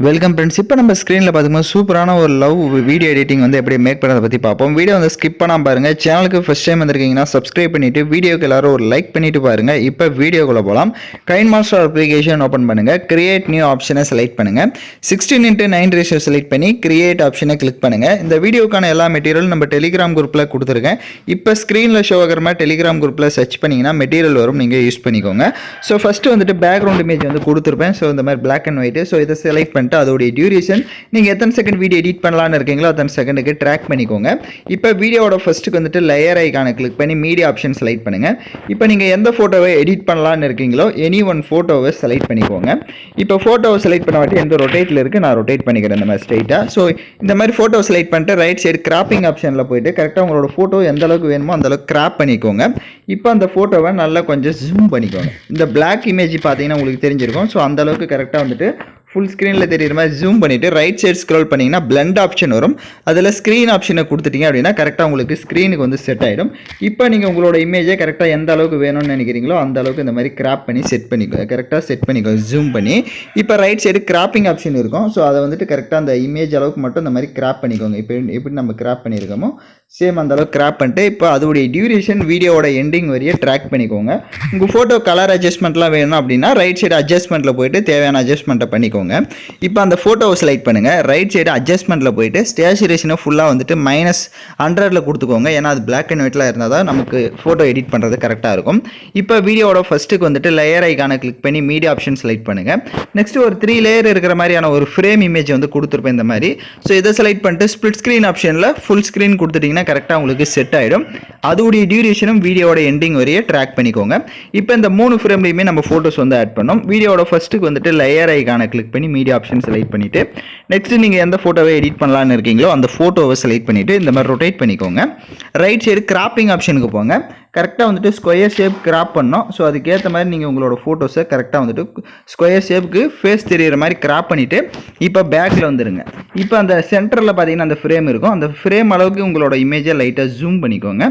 Welcome friends. இப்போ நம்ம ஸ்க்ரீனில் பார்த்துக்கும்போது சூப்பரான ஒரு லவ் வீடியோ எடிட்டிங் வந்து எப்படி மேக் பண்ணுறதை பற்றி பார்ப்போம். வீடியோ வந்து ஸ்கிப் பண்ணாமல் பாருங்கள். சேனலுக்கு ஃபஸ்ட் டைம் வந்திருக்கீங்கன்னா சப்ஸ்கிரைப் பண்ணிவிட்டு வீடியோக்கு எல்லாரும் ஒரு லைக் பண்ணிவிட்டு பாருங்கள். இப்போ வீடியோக்குள்ளே போகலாம். KineMaster அப்ளிகேஷன் ஓப்பன் பண்ணுங்கள். கிரியேட் நியூ ஆப்ஷனை செலக்ட் பண்ணுங்கள். 16:9 ரேஷியோ செலக்ட் பண்ணி கிரியேட் ஆப்ஷனை கிளிக் பண்ணுங்கள். இந்த வீடியோக்கான எல்லா மெட்டீரியலும் நம்ம டெலிகிராம் குரூப்பில் கொடுத்துருக்கேன். இப்போ ஸ்க்ரீனில் ஷோ ஆகிற மாதிரி டெலிகிராம் குரூப்பில் சர்ச் பண்ணிங்கன்னா மெட்டீரியல் வரும், நீங்கள் யூஸ் பண்ணிக்கோங்க. ஸோ ஃபஸ்ட்டு வந்துட்டு பேக்ரவுண்ட் இமேஜ் வந்து கொடுத்துருப்பேன். ஸோ இந்த மாதிரி பிளாக் அண்ட் ஒயிட்டு. ஸோ இதை செலக்ட் பண்ணிட்டு அதோடைய டியூரேஷன் நீங்கள் எத்தனை செகண்ட் வீடியோ எடிட் பண்ணலான்னு இருக்கீங்களோ அத்தனை செகண்டுக்கு ட்ராக் பண்ணிக்கோங்க. இப்போ வீடியோவோட ஃபஸ்ட்டுக்கு வந்துட்டு லேயர் ஐக்கானை கிளிக் பண்ணி மீடியா ஆப்ஷன் செலக்ட் பண்ணுங்கள். இப்போ நீங்கள் எந்த ஃபோட்டோவை எடிட் பண்ணலான்னு இருக்கீங்களோ எனி ஒன் ஃபோட்டோவை செலக்ட் பண்ணிக்கோங்க. இப்போ ஃபோட்டோவை செலக்ட் பண்ண வாட்டி எந்த ரொட்டேட்டில் இருக்குது, நான் ரொட்டேட் பண்ணிக்கிறேன் இந்த மாதிரி ஸ்ட்ரைட்டாக. ஸோ இந்த மாதிரி ஃபோட்டோ செலக்ட் பண்ணிட்டு ரைட் சைடு கிராப்பிங் ஆப்ஷனில் போயிட்டு கரெக்டாக உங்களோட ஃபோட்டோ எந்த அளவுக்கு வேணுமோ அந்த அளவுக்கு கிராப் பண்ணிக்கோங்க. இப்போ அந்த ஃபோட்டோவை நல்லா கொஞ்சம் ஜூம் பண்ணிக்கோங்க. இந்த பிளாக் இமேஜ் பார்த்தீங்கன்னா உங்களுக்கு தெரிஞ்சிருக்கும். ஸோ அந்த அளவுக்கு கரெக்டாக வந்துட்டு ஃபுல் ஸ்க்ரீனில் தெரியுற மாதிரி ஜூம் பண்ணிவிட்டு ரைட் சைடு ஸ்க்ரோல் பண்ணிங்கன்னா பிளண்ட் ஆப்ஷன் வரும். அதில் ஸ்க்ரீன் ஆப்ஷனை கொடுத்துட்டீங்க அப்படின்னா கரெக்டாக உங்களுக்கு ஸ்க்ரீனுக்கு வந்து செட் ஆகிடும். இப்போ நீங்கள் உங்களோட இமேஜை கரெக்டாக எந்த அளவுக்கு வேணும்னு நினைக்கிறீங்களோ அந்த அளவுக்கு இந்த மாதிரி கிராப் பண்ணி செட் பண்ணிக்கோ, கரெக்டாக செட் பண்ணிக்கோ ஜூம் பண்ணி. இப்போ ரைட் சைடு கிராப்பிங் ஆப்ஷன் இருக்கும். ஸோ அதை வந்துட்டு கரெக்டாக அந்த இமேஜ் அளவுக்கு மட்டும் இந்த மாதிரி கிராப் பண்ணிக்கோங்க. இப்போ எப்படி நம்ம கிராப் பண்ணியிருக்கோமோ சேம் அந்த அளவுக்கு கிராப் பண்ணிட்டு இப்போ அதோடைய டியூரேஷன் வீடியோவோட எண்டிங் வரைய ட்ராக் பண்ணிக்கோங்க. உங்கள் ஃபோட்டோ கலர் அட்ஜஸ்ட்மெண்ட்லாம் வேணும் அப்படின்னா ரைட் சைடு அட்ஜஸ்ட்மெண்ட்டில் போயிட்டு தேவையான அட்ஜஸ்ட்மெண்ட்டை பண்ணிக்கோங்க. இப்போ அந்த ஃபோட்டோவை செலக்ட் பண்ணுங்கள். ரைட் சைடு அட்ஜஸ்ட்மெண்ட்டில் போயிட்டு ஸ்டேச்சுரேஷனை ஃபுல்லாக வந்துட்டு -100 கொடுத்துக்கோங்க. ஏன்னா அது பிளாக் அண்ட் ஒயிட்டில் இருந்தால் தான் நமக்கு ஃபோட்டோ எடிட் பண்ணுறது கரெக்டாக இருக்கும். இப்போ வீடியோவோட ஃபஸ்ட்டுக்கு வந்துட்டு லேயர் ஐக்கானை கிளிக் பண்ணி மீடியா ஆப்ஷன் செலக்ட் பண்ணுங்கள். நெக்ஸ்ட் ஒரு 3 லேயர் இருக்கிற மாதிரியான ஒரு ஃப்ரேம் இமேஜ் வந்து கொடுத்துருப்பேன் இந்த மாதிரி. ஸோ இதை செலக்ட் பண்ணிட்டு ஸ்பிளிட் ஸ்க்ரீன் ஆப்ஷனில் ஃபுல் ஸ்க்ரீன் கொடுத்துட்டிங்கன்னா கரெக்டாக உங்களுக்கு செட் ஆகிடும். அதோடைய டியூரேஷனும் வீடியோட எண்டிங் வரையே ட்ராக் பண்ணிக்கோங்க. இப்போ இந்த 3 ஃப்ரேம்லையுமே நம்ம ஃபோட்டோஸ் வந்து ஆட் பண்ணோம். வீடியோட ஃபஸ்ட்டுக்கு வந்துட்டு லேயர் ஐக்கானை கிளிக் பண்ணி மீடியா ஆப்ஷன் செலக்ட் பண்ணிவிட்டு நெக்ஸ்ட் நீங்கள் எந்த ஃபோட்டோவை எடிட் பண்ணலான்னு இருக்கீங்களோ அந்த ஃபோட்டோவை செலக்ட் பண்ணிவிட்டு இந்த மாதிரி ரொட்டேட் பண்ணிக்கோங்க. ரைட் சைடு கிராப்பிங் ஆப்ஷனுக்கு போங்க. கரெக்டாக வந்துட்டு ஸ்கொயர் ஷேப் கிராப் பண்ணோம். ஸோ அதுக்கேற்ற மாதிரி நீங்கள் உங்களோட ஃபோட்டோஸை கரெக்டாக வந்துட்டு ஸ்கொயர் ஷேப்புக்கு ஃபேஸ் தெரிகிற மாதிரி கிராப் பண்ணிவிட்டு இப்போ பேக்கில் வந்துடுங்க. இப்போ அந்த சென்டரில் பார்த்தீங்கன்னா அந்த ஃப்ரேம் இருக்கும். அந்த ஃப்ரேம் அளவுக்கு உங்களோட இமேஜை லைட்டாக ஜூம் பண்ணிக்கோங்க.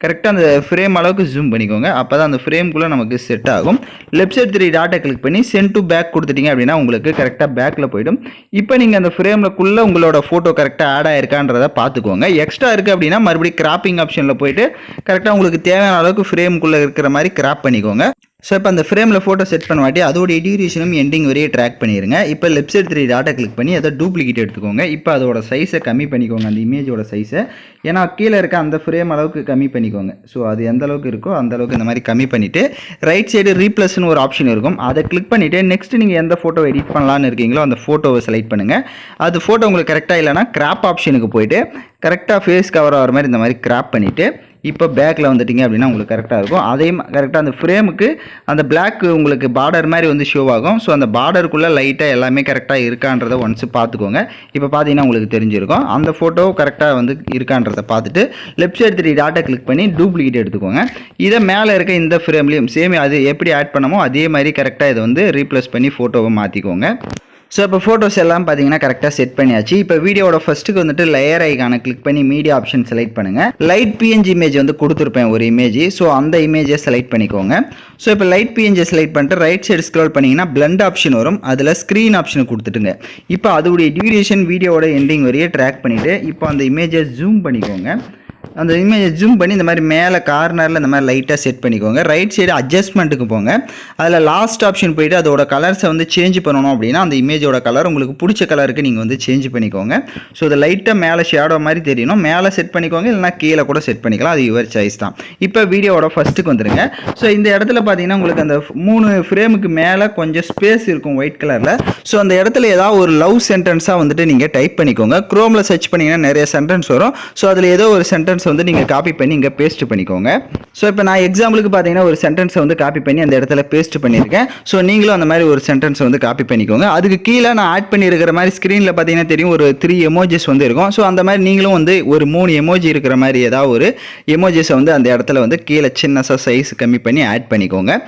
கரெக்டாக அந்த ஃப்ரேம் அளவுக்கு ஜூம் பண்ணிக்கோங்க. அப்போ தான் அந்த ஃப்ரேம்குள்ளே நமக்கு செட் ஆகும். லெஃப்ட் சைடு 3 டாட்டை கிளிக் பண்ணி சென்ட் டு பேக் கொடுத்துட்டீங்க அப்படின்னா உங்களுக்கு கரெக்டாக பேக்கில் போய்டும். இப்போ நீங்கள் அந்த ஃப்ரேம்லக்குள்ளே உங்களோட ஃபோட்டோ கரெக்டாக ஆட் ஆயிருக்கான்றதை பார்த்துக்கோங்க. எக்ஸ்ட்ரா இருக்குது அப்படின்னா மறுபடியும் கிராப்பிங் ஆப்ஷனில் போயிட்டு கரெக்டாக உங்களுக்கு தேவையான அளவுக்கு ஃப்ரேம்குள்ளே இருக்கிற மாதிரி கிராப் பண்ணிக்கோங்க. ஸோ இப்போ அந்த ஃப்ரேமில் ஃபோட்டோ செட் பண்ண வாட்டி அதோடைய டியூரேஷனும் எண்டிங் வரையே ட்ராக் பண்ணிடுங்க. இப்போ லெஃப்ட் சைடு 3 டாட்டை கிளிக் பண்ணி அதை டூப்ளிகேட் எடுத்துக்கோங்க. இப்போ அதோட சைஸை கம்மி பண்ணிக்கோங்க, அந்த இமேஜோட சைஸை. ஏன்னா கீழே இருக்க அந்த ஃப்ரேம் அளவுக்கு கம்மி பண்ணிக்கோங்க. ஸோ அது எந்த அளவுக்கு இருக்கோ அந்த அளவுக்கு இந்த மாதிரி கம்மி பண்ணிவிட்டு ரைட் சைடு ரீப்ளஸ்னு ஒரு ஆப்ஷன் இருக்கும். அதை கிளிக் பண்ணிவிட்டு நெக்ஸ்ட் நீங்கள் எந்த ஃபோட்டோ எடிட் பண்ணலான்னு இருக்கீங்களோ அந்த ஃபோட்டோவை செலக்ட் பண்ணுங்கள். அது ஃபோட்டோ உங்களுக்கு கரெக்டாக இல்லைனா கிராப் ஆப்ஷனுக்கு போயிட்டு கரெக்டாக ஃபேஸ் கவர் ஆகிற மாதிரி இந்த மாதிரி கிராப் பண்ணிவிட்டு இப்போ பேக்கில் வந்துட்டிங்க அப்படின்னா உங்களுக்கு கரெக்டாக இருக்கும். அதே கரெக்டாக அந்த ஃப்ரேமுக்கு அந்த பிளாக் உங்களுக்கு பார்டர் மாதிரி வந்து ஷோ ஆகும். ஸோ அந்த பார்டருக்குள்ளே லைட்டாக எல்லாமே கரெக்டாக இருக்கான்றதை ஒன்ஸ் பார்த்துக்கோங்க. இப்போ பார்த்தீங்கன்னா உங்களுக்கு தெரிஞ்சிருக்கும். அந்த ஃபோட்டோ கரெக்டாக வந்து இருக்கான்றதை பார்த்துட்டு லெஃப்ட் சைடு 3 டாட்டை கிளிக் பண்ணி டூப்ளிகேட் எடுத்துக்கோங்க. இதை மேலே இருக்க இந்த ஃப்ரேம்லேயும் சேம் அது எப்படி ஆட் பண்ணமோ அதே மாதிரி கரெக்டாக இதை வந்து ரீப்ளேஸ் பண்ணி ஃபோட்டோவை மாற்றிக்கோங்க. ஸோ இப்போ ஃபோட்டோஸ் எல்லாம் பார்த்தீங்கன்னா கரெக்டாக செட் பண்ணியாச்சு. இப்போ வீடியோட ஃபஸ்ட்டுக்கு வந்துட்டு லேயர் ஐக்கானை கிளிக் பண்ணி மீடியா ஆப்ஷன் செலக்ட் பண்ணுங்கள். லைட் PNG இமேஜ் வந்து கொடுத்துருப்பேன் ஒரு இமேஜ். ஸோ அந்த இமேஜை செலக்ட் பண்ணிக்கோங்க. ஸோ இப்போ லைட் PNG செலக்ட் பண்ணிட்டு ரைட் சைடு ஸ்க்ரோல் பண்ணிங்கன்னா பிளண்ட் ஆப்ஷன் வரும். அதில் ஸ்க்ரீன் ஆப்ஷனை கொடுத்துட்டுங்க. இப்போ அதோடைய டியூரேஷன் வீடியோட எண்டிங் வரையே ட்ராக் பண்ணிவிட்டு இப்போ அந்த இமேஜை ஜூம் பண்ணிக்கோங்க. அந்த இமேஜை ஜூம் பண்ணி இந்த மாதிரி மேலே கார்னரில் இந்த மாதிரி லைட்டாக செட் பண்ணிக்கோங்க. ரைட் சைடு அட்ஜஸ்ட்மெண்ட்டுக்கு போங்க. அதில் லாஸ்ட் ஆப்ஷன் போயிட்டு அதோட கலர்ஸை வந்து சேஞ்ச் பண்ணணும் அப்படின்னா அந்த இமேஜோட கலர் உங்களுக்கு பிடிச்ச கலருக்கு நீங்கள் வந்து சேஞ்ச் பண்ணிக்கோங்க. ஸோ இதை லைட்டாக மேலே ஷேடோ மாதிரி தெரியணும். மேலே செட் பண்ணிக்கோங்க, இல்லைனா கீழே கூட செட் பண்ணிக்கலாம். அது யுவர் சாய்ஸ் தான். இப்போ வீடியோவோட ஃபஸ்ட்டுக்கு வந்துடுங்க. ஸோ இந்த இடத்துல பார்த்தீங்கன்னா உங்களுக்கு அந்த 3 ஃப்ரேமுக்கு மேலே கொஞ்சம் ஸ்பேஸ் இருக்கும் ஒயிட் கலரில். ஸோ அந்த இடத்துல ஏதாவது ஒரு லவ் சென்டென்ஸாக வந்துட்டு நீங்கள் டைப் பண்ணிக்கோங்க. குரோமில் சர்ச் பண்ணிங்கன்னா நிறைய சென்டென்ஸ் வரும். ஸோ அதில் ஏதோ ஒரு சென்டென்ஸ் வந்து நீங்கள் காப்பி பண்ணி இங்கே பேஸ்ட் பண்ணிக்கோங்க. ஸோ இப்போ நான் எக்ஸாம்பிளுக்கு பார்த்தீங்கன்னா ஒரு சென்டென்ஸை வந்து காப்பி பண்ணி அந்த இடத்துல பேஸ்ட் பண்ணியிருக்கேன். ஸோ நீங்களும் அந்த மாதிரி ஒரு சென்டென்ஸை வந்து காப்பி பண்ணிக்கோங்க. அதுக்கு கீழே நான் ஆட் பண்ணியிருக்கிற மாதிரி ஸ்க்ரீனில் பார்த்தீங்கன்னா தெரியும் ஒரு 3 எமோஜிஸ் வந்து இருக்கும். ஸோ அந்த மாதிரி நீங்களும் வந்து ஒரு 3 எமோஜி இருக்கிற மாதிரி ஏதாவது ஒரு எமோஜிஸை வந்து அந்த இடத்துல வந்து கீழே சின்னசாக சைஸ் கம்மி பண்ணி ஆட் பண்ணிக்கோங்க.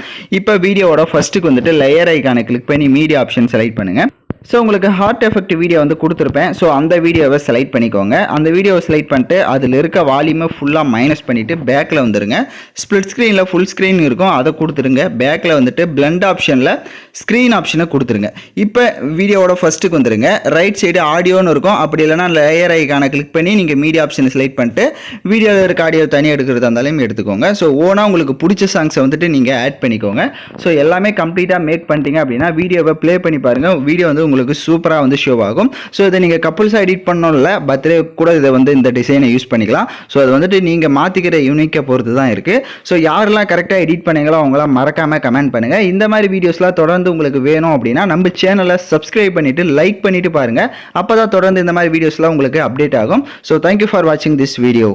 இப்போ வீடியோவோட ஃபஸ்ட்டுக்கு வந்துட்டு லேயர் ஐக்கானை கிளிக் பண்ணி மீடியா ஆப்ஷன் செலக்ட் பண்ணுங்கள். ஸோ உங்களுக்கு ஹார்ட் எஃபெக்ட் வீடியோ வந்து கொடுத்துருப்பேன். ஸோ அந்த வீடியோவை செலக்ட் பண்ணிக்கோங்க. அந்த வீடியோவை செலக்ட் பண்ணிட்டு அதில் இருக்க வால்யூமை ஃபுல்லாக மைனஸ் பண்ணிவிட்டு பேக்கில் வந்துடுங்க. ஸ்ப்ளிட் ஸ்க்ரீனில் ஃபுல் ஸ்க்ரீன் இருக்கும், அதை கொடுத்துருங்க. பேக்கில் வந்துட்டு பிளெண்ட் ஆப்ஷனில் ஸ்க்ரீன் ஆப்ஷனை கொடுத்துருங்க. இப்போ வீடியோவோட ஃபஸ்ட்டுக்கு வந்துடுங்க. ரைட் சைடு ஆடியோன்னு இருக்கும், அப்படி இல்லைனா லேயர் ஐக்கானை கிளிக் பண்ணி நீங்கள் மீடியா ஆப்ஷனை செலக்ட் பண்ணிட்டு வீடியோவில் இருக்க ஆடியோ தனியாக எடுக்கிறதா இருந்தாலும் எடுத்துக்கோங்க. ஸோ ஓனாக உங்களுக்கு பிடிச்ச சாங்ஸை வந்துட்டு நீங்கள் ஆட் பண்ணிக்கோங்க. ஸோ எல்லாமே கம்ப்ளீட்டாக மேக் பண்ணிட்டீங்க அப்படின்னா வீடியோவை ப்ளே பண்ணி பாருங்கள். வீடியோ வந்து உங்களுக்கு சூப்பராக வந்து ஷோ ஆகும். ஸோ இதை நீங்கள் கப்புள்ஸாக எடிட் பண்ணோம்ல, பர்த்டே கூட இதை வந்து இந்த டிசைனை யூஸ் பண்ணிக்கலாம். ஸோ அது வந்துட்டு நீங்கள் மாற்றிக்கிற யூனிக்கை பொறுத்து தான் இருக்குது. ஸோ யாரெல்லாம் கரெக்டாக எடிட் பண்ணீங்களோ அவங்களாம் மறக்காமல் கமெண்ட் பண்ணுங்கள். இந்த மாதிரி வீடியோஸ்லாம் தொடர்ந்து உங்களுக்கு வேணும் அப்படின்னா நம்ம சேனலை சப்ஸ்கிரைப் பண்ணிவிட்டு லைக் பண்ணிவிட்டு பாருங்கள். அப்போ தான் தொடர்ந்து இந்த மாதிரி வீடியோஸ்லாம் உங்களுக்கு அப்டேட் ஆகும். ஸோ தேங்க்யூ ஃபார் வாட்சிங் திஸ் வீடியோ.